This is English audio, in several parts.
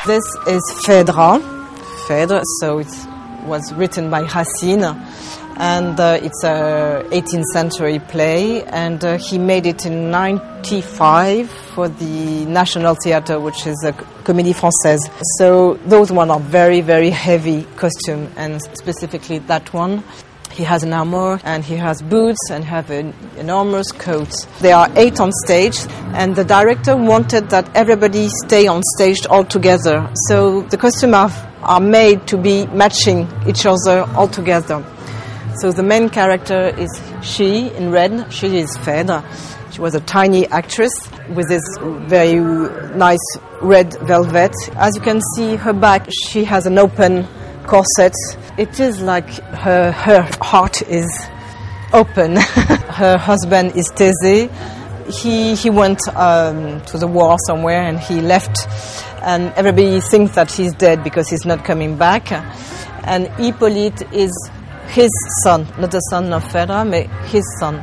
This is Phèdre. Phèdre, so it was written by Racine, and it's a 18th century play, and he made it in 95 for the National Theatre, which is a Comédie Française. So those one are very, very heavy costume, and specifically that one. He has an armor, and he has boots, and have an enormous coat. There are 8 on stage, and the director wanted that everybody stay on stage all together. So the costumes are made to be matching each other all together. So the main character is she, in red. She is Phèdre. She was a tiny actress with this very nice red velvet. As you can see, her back, she has an open corset. It is like her heart is open. Her husband is Thésée. He went to the war somewhere, and he left, and everybody thinks that he's dead because he's not coming back. And Hippolyte is his son, not the son of Phèdre, but his son.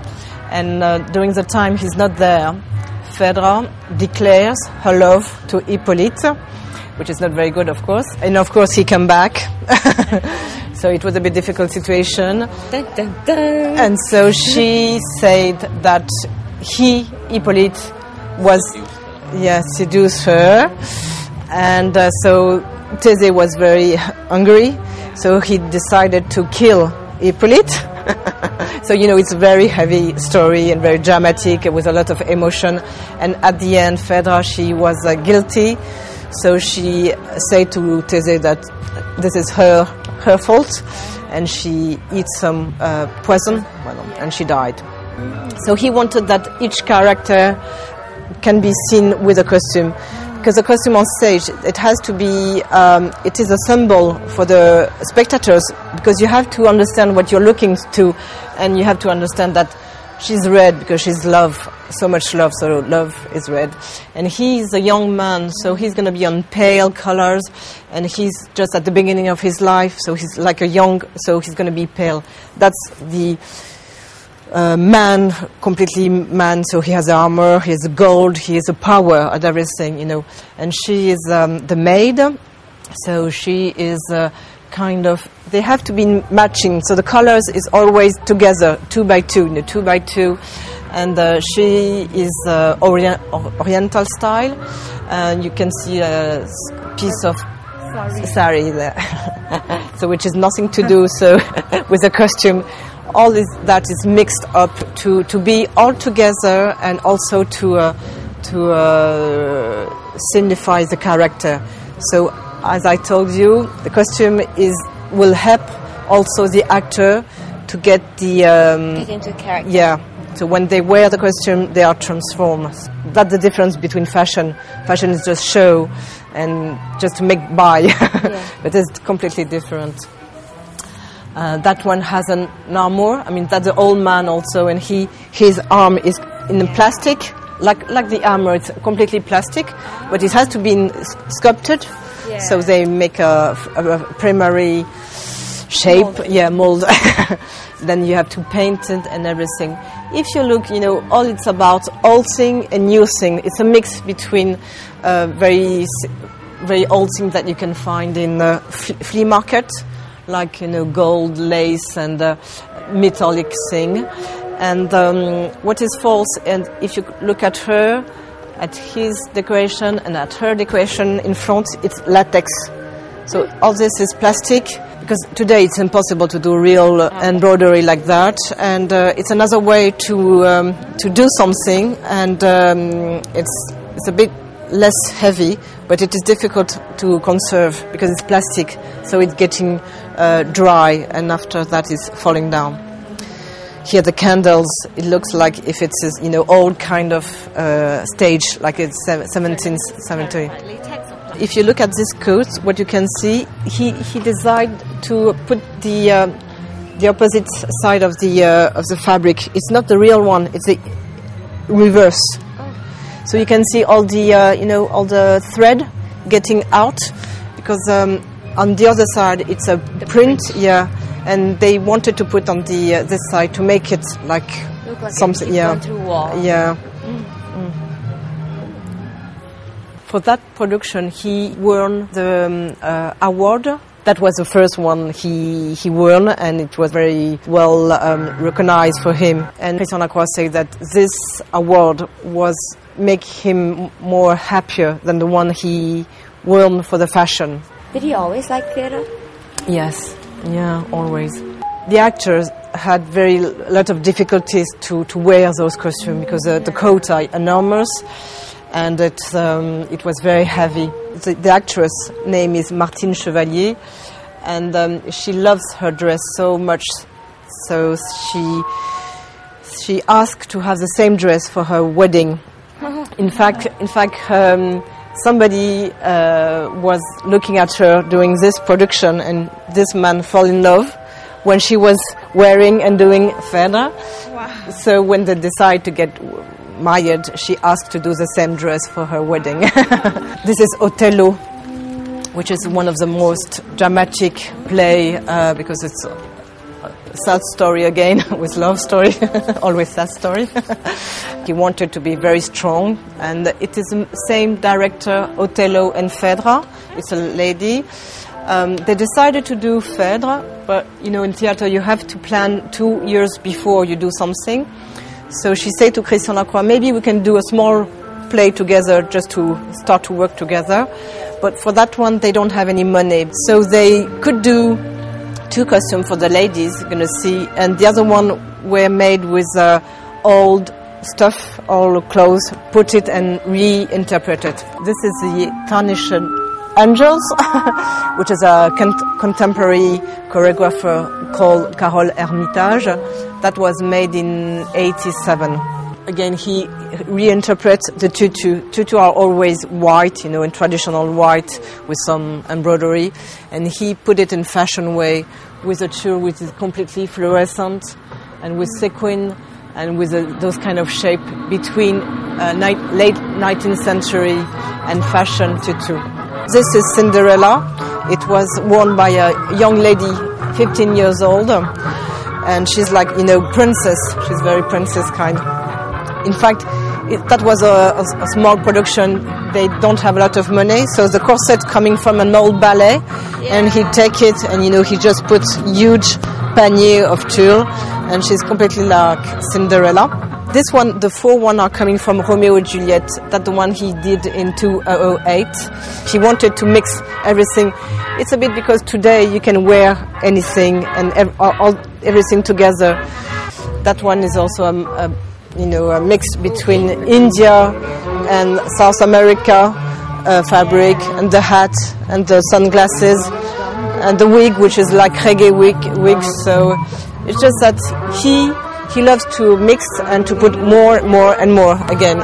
And during the time he's not there, Phèdre declares her love to Hippolyte, which is not very good, of course. And of course he came back. So it was a bit difficult situation. Dun, dun, dun. And so she said that Hippolyte, seduced her. And so Thésée was very hungry, so he decided to kill Hippolyte. So, it's a very heavy story and very dramatic with a lot of emotion. And at the end, Phèdre, she was guilty. So she said to Thésée that this is her fault, and she eats some poison, and she died. So he wanted that each character can be seen with a costume, because the costume on stage, it has to be, it is a symbol for the spectators, because you have to understand what you're looking to, and you have to understand that she's red because she's love, so much love, so love is red. And he's a young man, so he's going to be on pale colors, and he's just at the beginning of his life, so he's like so he's going to be pale. That's the man, completely man, so he has armor, he has gold, he has a power at everything, And she is the maid, so she is they have to be matching, so the colors is always together, 2 by 2, 2 by 2, and she is Oriental style, and you can see a piece of sari there, so which is nothing to do with the costume. All that is mixed up to be all together, and also to signify the character. So, as I told you, the costume will help also the actor to get get into character. Yeah. So when they wear the costume, they are transformed. That's the difference between fashion. Fashion is just show and just to make buy, but it's completely different. That one has an armor. I mean, that's the old man also, and his arm is in plastic, like the armor. It's completely plastic, but it has to be sculpted. Yeah. So they make a primary shape, mold. Then you have to paint it and everything. If you look, all it's about old thing and new thing. It's a mix between very, very old things that you can find in flea market, like gold, lace, and metallic thing. And what is false, and if you look at her, at his decoration and at her decoration in front, it's latex. So all this is plastic, because today it's impossible to do real embroidery like that, and it's another way to do something, and it's a bit less heavy, but it is difficult to conserve because it's plastic, so it's getting dry, and after that it's falling down. Here the candles, it looks like if it's old kind of stage, like it's 17th century. If you look at this coat, what you can see, he decided to put the opposite side of the fabric. It's not the real one; it's the reverse. So you can see all the all the thread getting out, because on the other side it's a print. And they wanted to put on this side to make it like something. Gone through war. Yeah. For that production, he won the award. That was the first one he won, and it was very well recognized for him. And Christian Lacroix said that this award was make him more happier than the one he won for the fashion. Did he always like theater? Yes, yeah, always. The actors had a lot of difficulties to wear those costumes because the coats are enormous and it was very heavy. The actress name is Martine Chevalier, and she loves her dress so much, so she asked to have the same dress for her wedding. In fact, somebody was looking at her during this production, and this man fell in love when she was wearing and doing Fedra. Wow. So when they decided to get married, she asked to do the same dress for her wedding. This is Othello, which is one of the most dramatic play because it's a sad story again, with love story, always sad story. He wanted to be very strong, and it is the same director, Othello and Fedra. It's a lady. They decided to do Fedra, but in theater you have to plan 2 years before you do something. So she said to Christian Lacroix, maybe we can do a small play together just to start to work together. But for that one, they don't have any money. So they could do 2 costumes for the ladies, you're going to see, and the other one were made with old stuff, old clothes, put it and reinterpret it. This is the Tarnished Angels, which is a contemporary choreographer called Carole Hermitage. That was made in 87. Again, he reinterprets the tutu. Tutu are always white, in traditional white with some embroidery, and he put it in fashion way with a tulle which is completely fluorescent and with sequin and with those kind of shape between late 19th century and fashion tutu. This is Cinderella. It was worn by a young lady, 15 years old, and she's like, princess. She's very princess kind. In fact, that was a small production. They don't have a lot of money, so the corset coming from an old ballet, and he take it and he just puts huge panier of tulle, and she's completely like Cinderella. This one, the 4 one are coming from Romeo and Juliet. That's the one he did in 2008. He wanted to mix everything. It's a bit because today you can wear anything and everything together. That one is also a mix between India and South America fabric, and the hat and the sunglasses and the wig, which is like reggae wig. So it's just that he loves to mix and to put more and more again.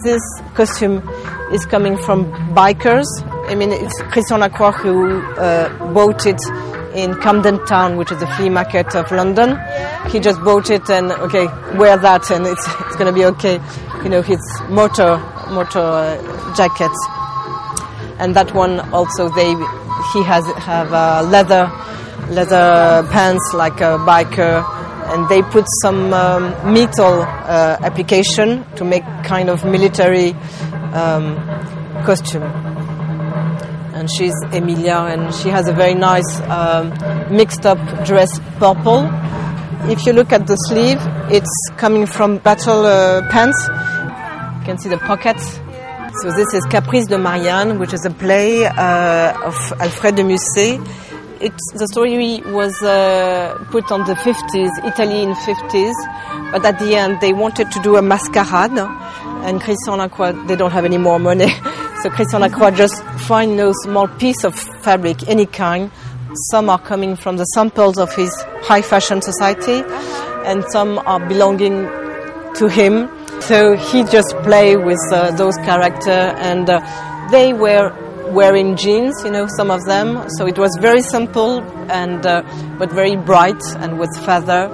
This costume is coming from bikers. I mean, it's Christian Lacroix who bought it in Camden Town, which is the flea market of London. He just bought it and wear that and it's going to be okay. His motor jacket, and that one also he have leather pants like a biker, and they put some metal application to make kind of military costume. And she's Emilia, and she has a very nice mixed up dress, purple. If you look at the sleeve, it's coming from battle pants. You can see the pockets. So this is Caprice de Marianne, which is a play of Alfred de Musset. The story was put on the 50s, Italy in 50s, but at the end they wanted to do a masquerade, and Christian Lacroix, they don't have any more money. So Christian Lacroix just find a small piece of fabric, any kind. Some are coming from the samples of his high fashion society, and some are belonging to him. So he just play with those characters, and they were wearing jeans, some of them. So it was very simple and but very bright and with feather.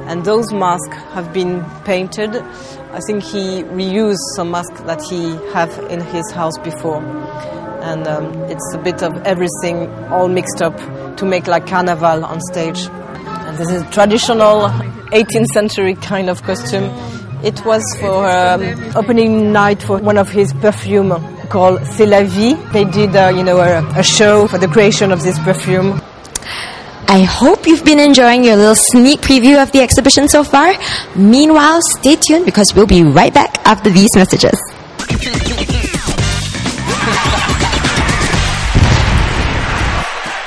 And those masks have been painted. I think he reused some masks that he have in his house before. And it's a bit of everything all mixed up to make like carnival on stage. And this is traditional 18th century kind of costume. It was for opening night for one of his perfume called C'est la vie. They did, a show for the creation of this perfume. I hope you've been enjoying your little sneak preview of the exhibition so far. Meanwhile, stay tuned because we'll be right back after these messages.